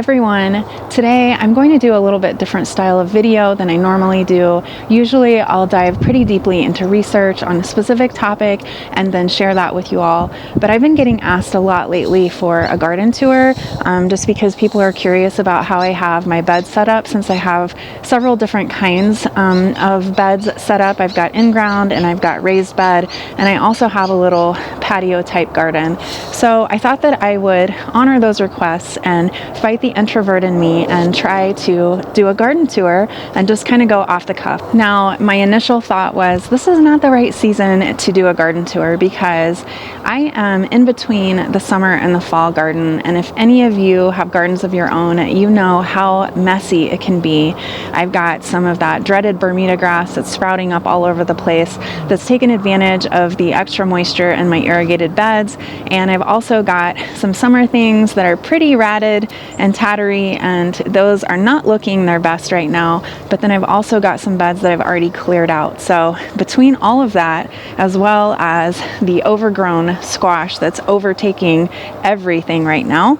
everyone. Today I'm going to do a little bit different style of video than I normally do. Usually I'll dive pretty deeply into research on a specific topic and then share that with you all. But I've been getting asked a lot lately for a garden tour just because people are curious about how I have my bed set up, since I have several different kinds of beds set up. I've got in-ground and I've got raised bed, and I also have a little patio type garden. So I thought that I would honor those requests and fight the introvert in me and try to do a garden tour and just kind of go off the cuff. Now, my initial thought was this is not the right season to do a garden tour because I am in between the summer and the fall garden, and if any of you have gardens of your own, you know how messy it can be. I've got some of that dreaded Bermuda grass that's sprouting up all over the place that's taken advantage of the extra moisture in my irrigated beds, and I've also got some summer things that are pretty ratted and tattery, and those are not looking their best right now. But then I've also got some beds that I've already cleared out. So between all of that, as well as the overgrown squash that's overtaking everything right now,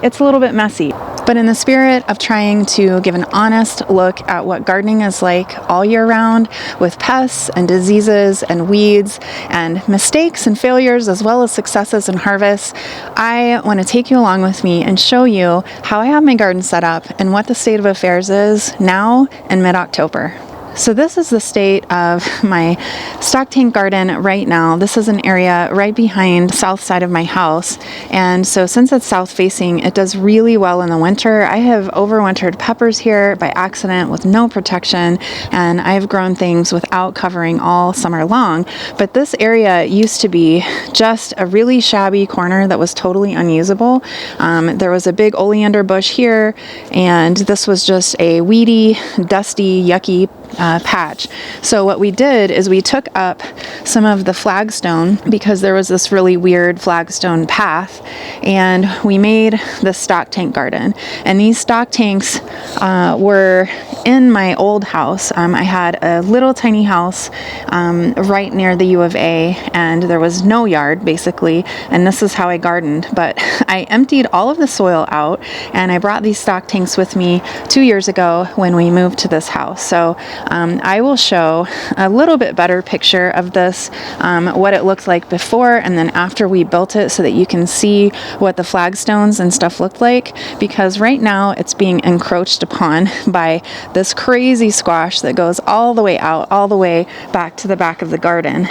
it's a little bit messy. But in the spirit of trying to give an honest look at what gardening is like all year round, with pests and diseases and weeds and mistakes and failures, as well as successes and harvests, I want to take you along with me and show you how I have my garden set up and what the state of affairs is now in mid-October. So this is the state of my stock tank garden right now. This is an area right behind the south side of my house. And so since it's south facing, it does really well in the winter. I have overwintered peppers here by accident with no protection, and I've grown things without covering all summer long. But this area used to be just a really shabby corner that was totally unusable. There was a big oleander bush here, and this was just a weedy, dusty, yucky patch. So what we did is we took up some of the flagstone, because there was this really weird flagstone path, and we made the stock tank garden. And these stock tanks were in my old house. I had a little tiny house right near the U of A, and there was no yard basically, and this is how I gardened. But I emptied all of the soil out, and I brought these stock tanks with me 2 years ago when we moved to this house. So I will show a little bit better picture of this, what it looked like before and then after we built it, so that you can see what the flagstones and stuff looked like, because right now it's being encroached upon by this crazy squash that goes all the way out, all the way back to the back of the garden.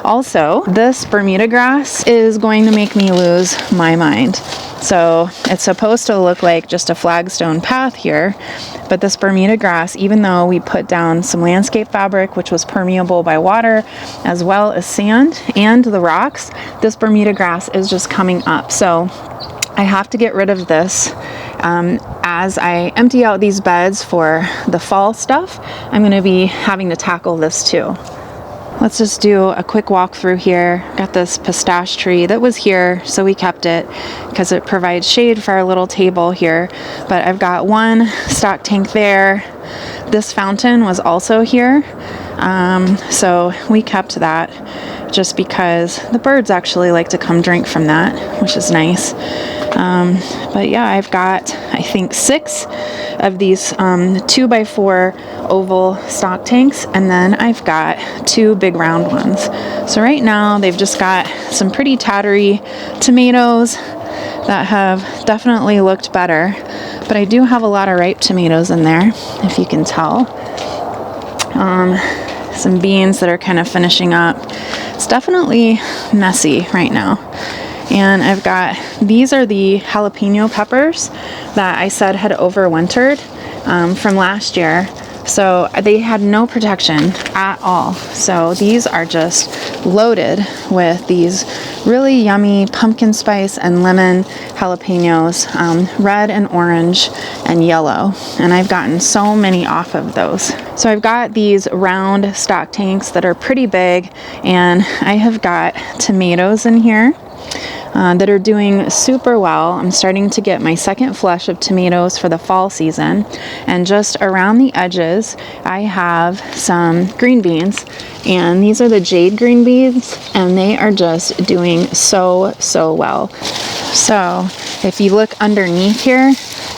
Also, this Bermuda grass is going to make me lose my mind. So it's supposed to look like just a flagstone path here, but this Bermuda grass, even though we put down some landscape fabric, which was permeable by water, as well as sand and the rocks, this Bermuda grass is just coming up. So I have to get rid of this. As I empty out these beds for the fall stuff, I'm going to be having to tackle this too. Let's just do a quick walk through here. Got this pistache tree that was here, so we kept it because it provides shade for our little table here. But I've got one stock tank there. This fountain was also here, so we kept that just because the birds actually like to come drink from that, which is nice. But yeah, I've got, I think, 6 of these 2x4 oval stock tanks, and then I've got 2 big round ones. So right now they've just got some pretty tattery tomatoes that have definitely looked better, but I do have a lot of ripe tomatoes in there, if you can tell. Some beans that are kind of finishing up. It's definitely messy right now. And I've got, these are the jalapeno peppers that I said had overwintered from last year. So they had no protection at all. So these are just loaded with these really yummy pumpkin spice and lemon jalapenos, red and orange and yellow. And I've gotten so many off of those. So I've got these round stock tanks that are pretty big, and I have got tomatoes in here. that are doing super well. I'm starting to get my second flush of tomatoes for the fall season. And just around the edges, I have some green beans. And these are the jade green beans, and they are just doing so well. So if you look underneath here,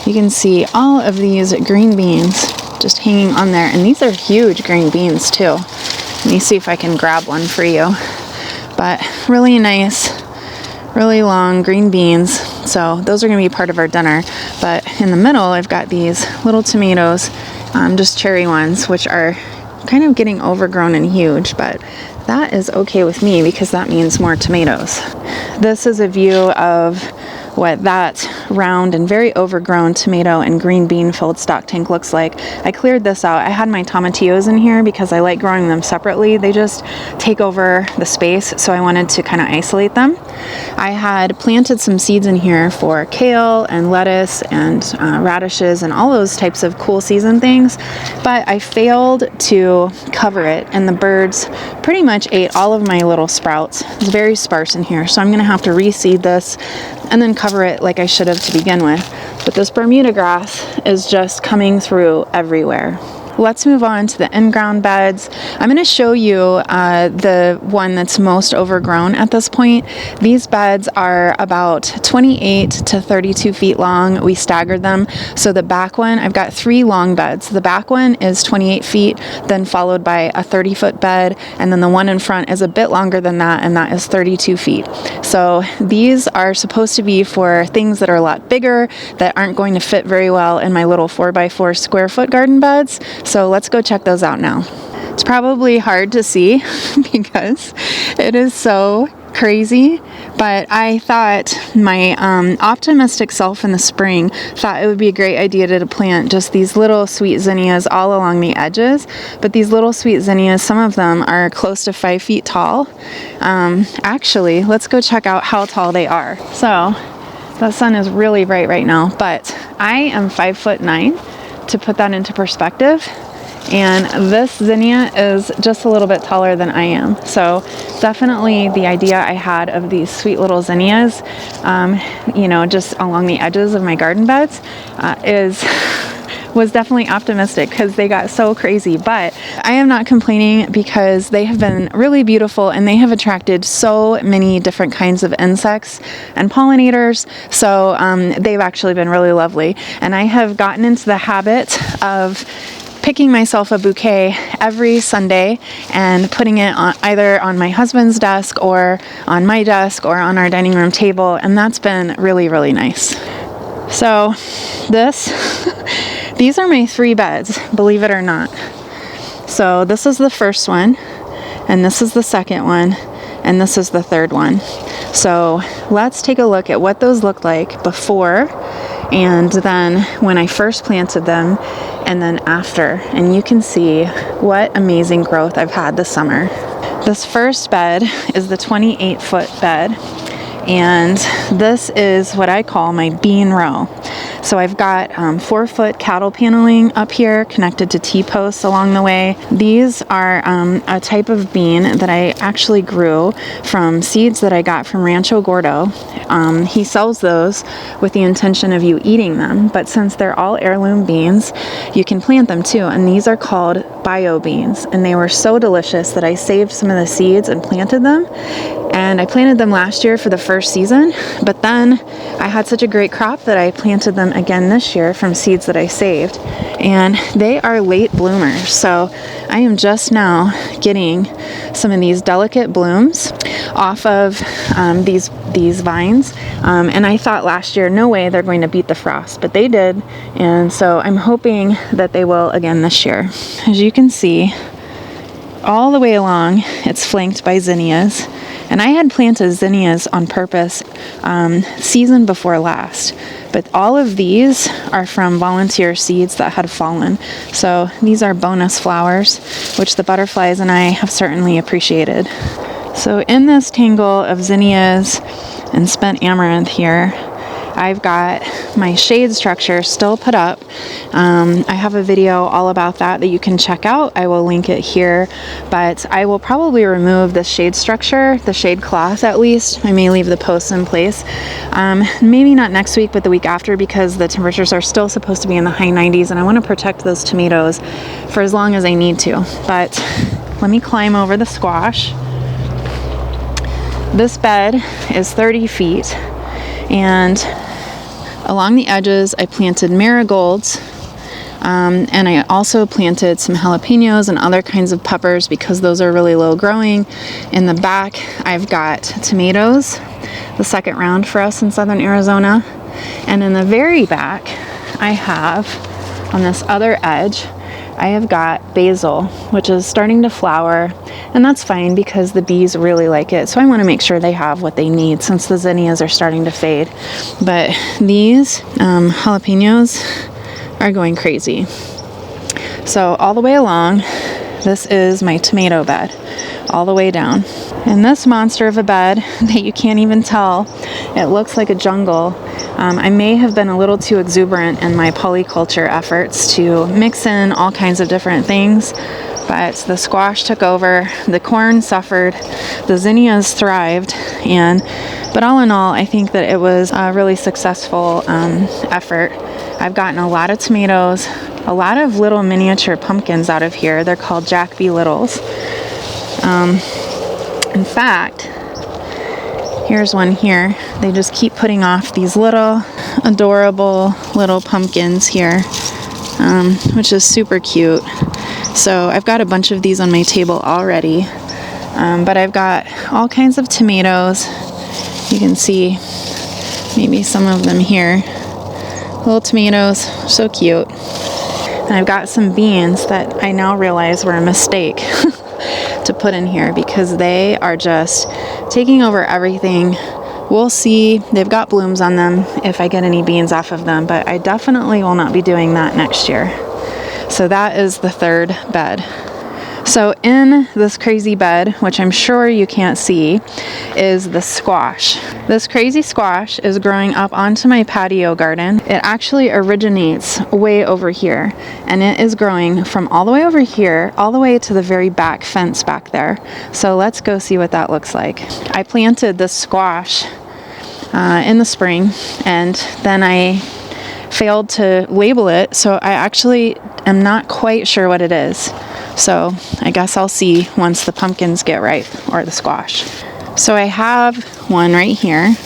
you can see all of these green beans just hanging on there. And these are huge green beans too. Let me see if I can grab one for you. But really nice, really long green beans. So those are going to be part of our dinner. But in the middle, I've got these little tomatoes, just cherry ones, which are kind of getting overgrown and huge, but that is okay with me because that means more tomatoes. This is a view of what that round and very overgrown tomato and green bean filled stock tank looks like. I cleared this out. I had my tomatillos in here because I like growing them separately. They just take over the space, so I wanted to kind of isolate them. I had planted some seeds in here for kale and lettuce and radishes and all those types of cool season things, but I failed to cover it, and the birds pretty much ate all of my little sprouts. It's very sparse in here, so I'm going to have to reseed this and then cover it like I should have to begin with. But this Bermuda grass is just coming through everywhere. Let's move on to the in-ground beds. I'm going to show you the one that's most overgrown at this point. These beds are about 28 to 32 feet long. We staggered them. So the back one, I've got 3 long beds. The back one is 28 feet, then followed by a 30-foot bed, and then the one in front is a bit longer than that, and that is 32 feet. So these are supposed to be for things that are a lot bigger, that aren't going to fit very well in my little 4x4 square foot garden beds. So let's go check those out now. It's probably hard to see because it is so crazy, but I thought my optimistic self in the spring thought it would be a great idea to plant just these little sweet zinnias all along the edges. But these little sweet zinnias, some of them are close to 5 feet tall. Actually, let's go check out how tall they are. So the sun is really bright right now, but I am 5'9". To put that into perspective, and this zinnia is just a little bit taller than I am. So definitely the idea I had of these sweet little zinnias, just along the edges of my garden beds, was definitely optimistic because they got so crazy. But I am not complaining because they have been really beautiful and they have attracted so many different kinds of insects and pollinators. So they've actually been really lovely. And I have gotten into the habit of picking myself a bouquet every Sunday and putting it on either on my husband's desk or on my desk or on our dining room table. And that's been really, really nice. So these are my 3 beds, believe it or not. So this is the first one, and this is the second one, and this is the third one. So let's take a look at what those looked like before and then when I first planted them and then after. And you can see what amazing growth I've had this summer. This first bed is the 28-foot bed. And this is what I call my bean row. So I've got 4-foot cattle paneling up here connected to T-posts along the way. These are a type of bean that I actually grew from seeds that I got from Rancho Gordo. He sells those with the intention of you eating them, but since they're all heirloom beans, you can plant them too. And these are called bio beans, and they were so delicious that I saved some of the seeds and planted them. And I planted them last year for the first season, but then I had such a great crop that I planted them again this year from seeds that I saved. And they are late bloomers, so I am just now getting some of these delicate blooms off of these vines. And I thought last year, no way they're going to beat the frost, but they did. And so I'm hoping that they will again this year. As you can see, all the way along, it's flanked by zinnias. And I had planted zinnias on purpose season before last, but all of these are from volunteer seeds that had fallen. So these are bonus flowers, which the butterflies and I have certainly appreciated. So in this tangle of zinnias and spent amaranth here, I've got my shade structure still put up. I have a video all about that you can check out. I will link it here, but I will probably remove the shade structure, the shade cloth at least. I may leave the posts in place. Maybe not next week, but the week after, because the temperatures are still supposed to be in the high 90s and I want to protect those tomatoes for as long as I need to. But let me climb over the squash. This bed is 30 feet, and along the edges I planted marigolds, and I also planted some jalapenos and other kinds of peppers because those are really low growing. In the back I've got tomatoes, the second round for us in southern Arizona, and in the very back I have, on this other edge, I have got basil, which is starting to flower, and that's fine because the bees really like it. So I want to make sure they have what they need since the zinnias are starting to fade. But these jalapenos are going crazy. So all the way along, this is my tomato bed, all the way down. And this monster of a bed that you can't even tell, it looks like a jungle. I may have been a little too exuberant in my polyculture efforts to mix in all kinds of different things, but the squash took over, the corn suffered, the zinnias thrived, but all in all, I think that it was a really successful effort. I've gotten a lot of tomatoes, a lot of little miniature pumpkins out of here. They're called Jack B. Littles. In fact, here's one here. They just keep putting off these little adorable little pumpkins here, which is super cute. So I've got a bunch of these on my table already, but I've got all kinds of tomatoes. You can see maybe some of them here. Little tomatoes, so cute. And I've got some beans that I now realize were a mistake to put in here because they are just taking over everything. We'll see. They've got blooms on them if I get any beans off of them, but I definitely will not be doing that next year. So that is the third bed. So in this crazy bed, which I'm sure you can't see, is the squash. This crazy squash is growing up onto my patio garden. It actually originates way over here, and it is growing from all the way over here, all the way to the very back fence back there. So let's go see what that looks like. I planted this squash in the spring, and then I failed to label it, so I actually am not quite sure what it is. So I guess I'll see once the pumpkins get ripe, or the squash. So I have one right here,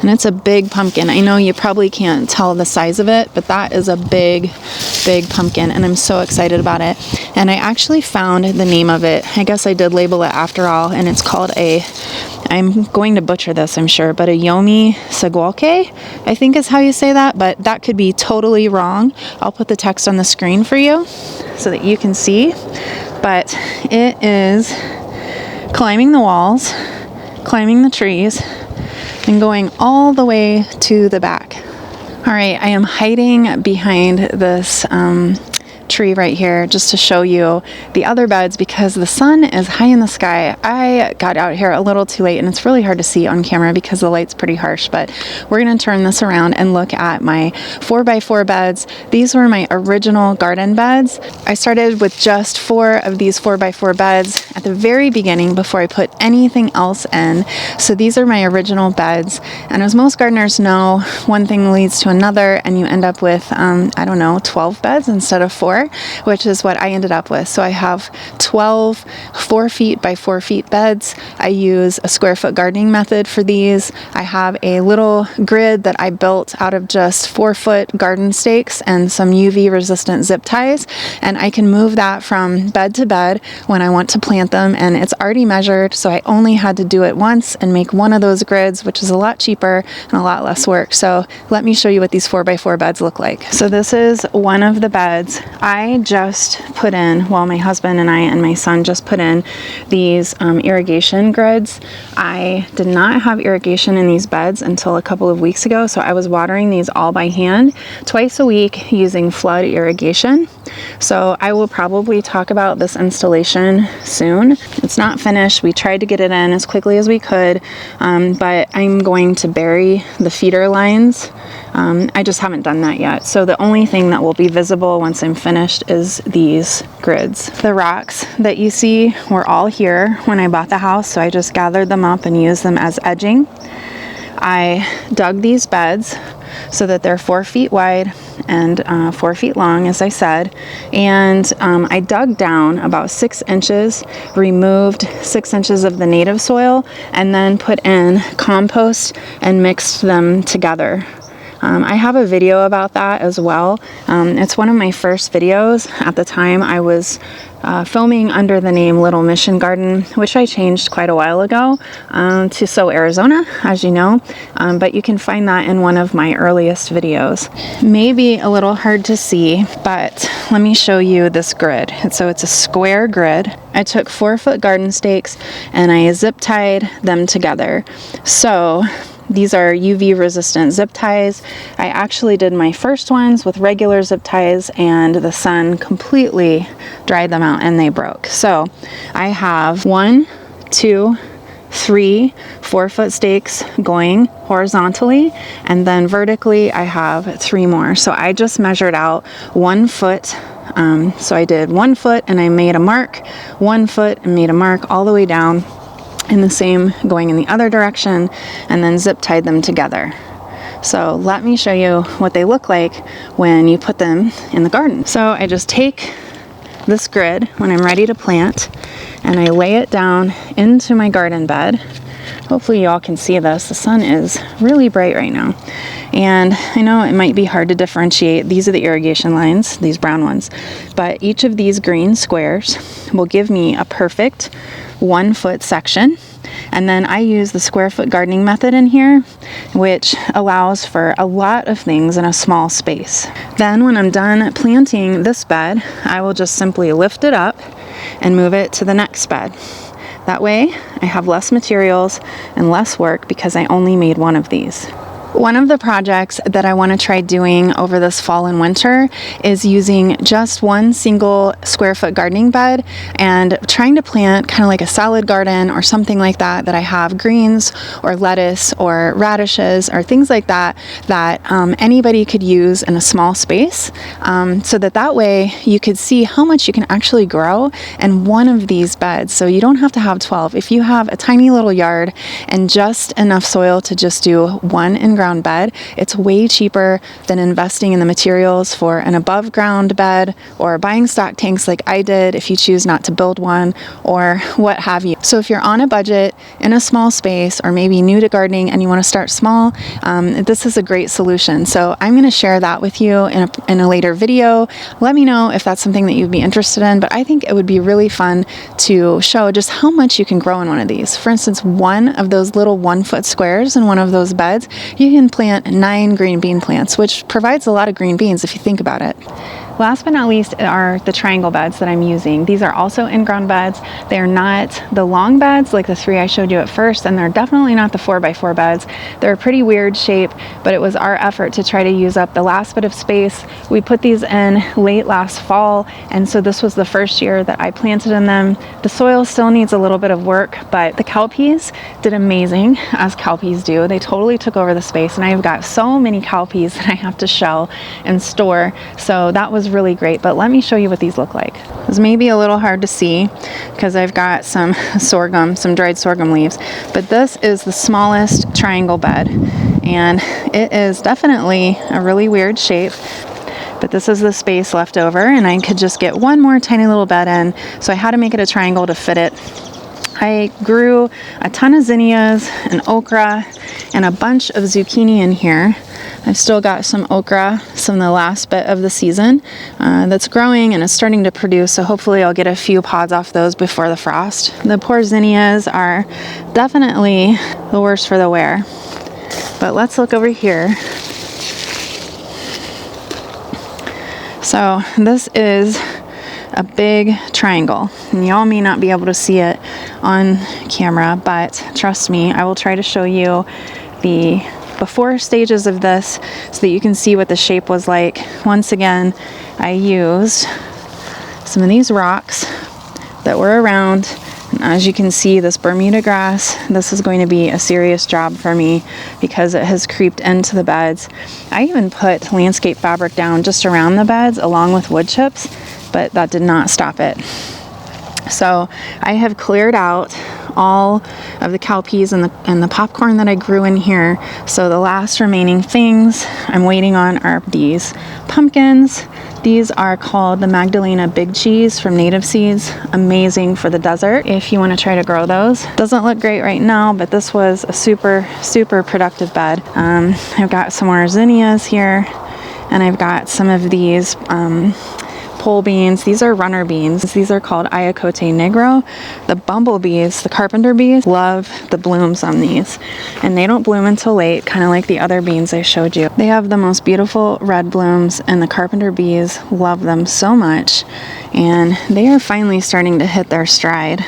and it's a big pumpkin. I know you probably can't tell the size of it, but that is a big, big pumpkin, and I'm so excited about it. And I actually found the name of it. I guess I did label it after all, and it's called I'm going to butcher this, I'm sure, but a Yomi Sagualke, I think is how you say that, but that could be totally wrong. I'll put the text on the screen for you so that you can see. But it is climbing the walls, climbing the trees, and going all the way to the back. All right, I am hiding behind this tree right here just to show you the other beds because the sun is high in the sky. I got out here a little too late and it's really hard to see on camera because the light's pretty harsh, but we're going to turn this around and look at my 4x4 beds. These were my original garden beds. I started with just 4 of these 4x4 beds at the very beginning before I put anything else in. So these are my original beds, and as most gardeners know, one thing leads to another and you end up with 12 beds instead of 4, which is what I ended up with. So I have 12 4 feet by 4 feet beds. I use a square foot gardening method for these. I have a little grid that I built out of just 4 foot garden stakes and some UV resistant zip ties, and I can move that from bed to bed when I want to plant them, and it's already measured, so I only had to do it once and make one of those grids, which is a lot cheaper and a lot less work. So let me show you what these 4x4 beds look like. So this is one of the beds. I just put in, well, my husband and I and my son just put in these irrigation grids. I did not have irrigation in these beds until a couple of weeks ago, so I was watering these all by hand twice a week using flood irrigation. So I will probably talk about this installation soon. It's not finished. We tried to get it in as quickly as we could, but I'm going to bury the feeder lines. I just haven't done that yet. So the only thing that will be visible once I'm finished is these grids. The rocks that you see were all here when I bought the house, so I just gathered them up and used them as edging. I dug these beds so that they're 4 feet wide and 4 feet long, as I said, and I dug down about 6 inches, removed 6 inches of the native soil, and then put in compost and mixed them together. I have a video about that as well. It's one of my first videos. At the time I was filming under the name Little Mission Garden, which I changed quite a while ago to So Arizona, as you know, but you can find that in one of my earliest videos. Maybe a little hard to see, but let me show you this grid. So it's a square grid. I took 4-foot garden stakes and I zip tied them together. So these are UV resistant zip ties. I actually did my first ones with regular zip ties and the sun completely dried them out and they broke. So I have 1, 2, 3 4-foot stakes going horizontally, and then vertically I have 3 more. So I just measured out 1 foot. So I did 1 foot and I made a mark, 1 foot and made a mark all the way down, and the same going in the other direction, and then zip tied them together. So let me show you what they look like when you put them in the garden. So I just take this grid when I'm ready to plant and I lay it down into my garden bed. Hopefully y'all can see this. The sun is really bright right now. And I know it might be hard to differentiate. These are the irrigation lines, these brown ones. But each of these green squares will give me a perfect 1 foot section. And then I use the square foot gardening method in here, which allows for a lot of things in a small space. Then when I'm done planting this bed, I will just simply lift it up and move it to the next bed. That way I have less materials and less work because I only made one of these. One of the projects that I want to try doing over this fall and winter is using just one single square foot gardening bed and trying to plant kind of like a salad garden or something like that, that I have greens or lettuce or radishes or things like that that anybody could use in a small space, so that way you could see how much you can actually grow in one of these beds. So you don't have to have 12. If you have a tiny little yard and just enough soil to just do one in-ground bed, it's way cheaper than investing in the materials for an above ground bed or buying stock tanks like I did if you choose not to build one or what have you. So if you're on a budget in a small space or maybe new to gardening and you want to start small, this is a great solution. So I'm going to share that with you in a later video. Let me know if that's something that you'd be interested in, but I think it would be really fun to show just how much you can grow in one of these. For instance, one of those little 1 foot squares in one of those beds, you can plant 9 green bean plants, which provides a lot of green beans if you think about it. Last but not least are the triangle beds that I'm using. These are also in-ground beds. They're not the long beds like the 3 I showed you at first, and they're definitely not the 4x4 beds. They're a pretty weird shape, but it was our effort to try to use up the last bit of space. We put these in late last fall, and so this was the first year that I planted in them. The soil still needs a little bit of work, but the cowpeas did amazing, as cowpeas do. They totally took over the space, and I've got so many cowpeas that I have to shell and store, so that was really great. But let me show you what these look like. It's maybe a little hard to see because I've got some sorghum, some dried sorghum leaves, but this is the smallest triangle bed, and it is definitely a really weird shape. But this is the space left over, and I could just get one more tiny little bed in, so I had to make it a triangle to fit it. I grew a ton of zinnias and okra and a bunch of zucchini in here. I've still got some okra, some of the last bit of the season that's growing and is starting to produce, so hopefully I'll get a few pods off those before the frost. The poor zinnias are definitely the worst for the wear. But let's look over here. So this is a big triangle, and y'all may not be able to see it on camera, but trust me, I will try to show you the before stages of this so that you can see what the shape was like. Once again, I used some of these rocks that were around, and as you can see, this Bermuda grass, this is going to be a serious job for me because it has creeped into the beds. I even put landscape fabric down just around the beds along with wood chips, but that did not stop it. So I have cleared out all of the cowpeas and the popcorn that I grew in here. So the last remaining things I'm waiting on are these pumpkins. These are called the Magdalena Big Cheese from Native Seeds. Amazing for the desert if you want to try to grow those. Doesn't look great right now, but this was a super productive bed. I've got some more zinnias here, and I've got some of these pole beans. These are runner beans. These are called Ayacote Negro. The bumblebees, the carpenter bees, love the blooms on these, and they don't bloom until late, kind of like the other beans I showed you. They have the most beautiful red blooms, and the carpenter bees love them so much, and they are finally starting to hit their stride.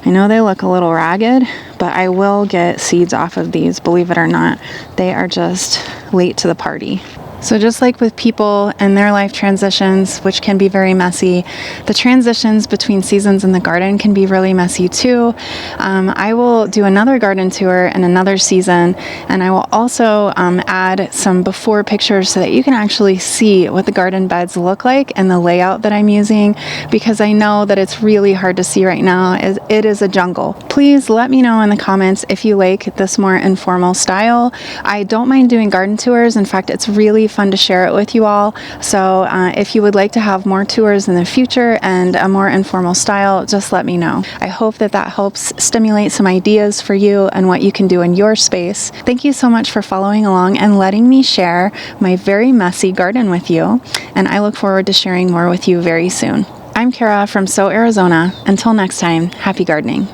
I know they look a little ragged, but I will get seeds off of these, believe it or not. They are just late to the party. So just like with people and their life transitions, which can be very messy, the transitions between seasons in the garden can be really messy too. I will do another garden tour in another season, and I will also add some before pictures so that you can actually see what the garden beds look like and the layout that I'm using, because I know that it's really hard to see right now. It is a jungle. Please let me know in the comments if you like this more informal style. I don't mind doing garden tours. In fact, it's really fun to share it with you all. So if you would like to have more tours in the future and a more informal style, just let me know. I hope that helps stimulate some ideas for you and what you can do in your space. Thank you so much for following along and letting me share my very messy garden with you, and I look forward to sharing more with you very soon. I'm Kara from Arizona. Until next time, happy gardening.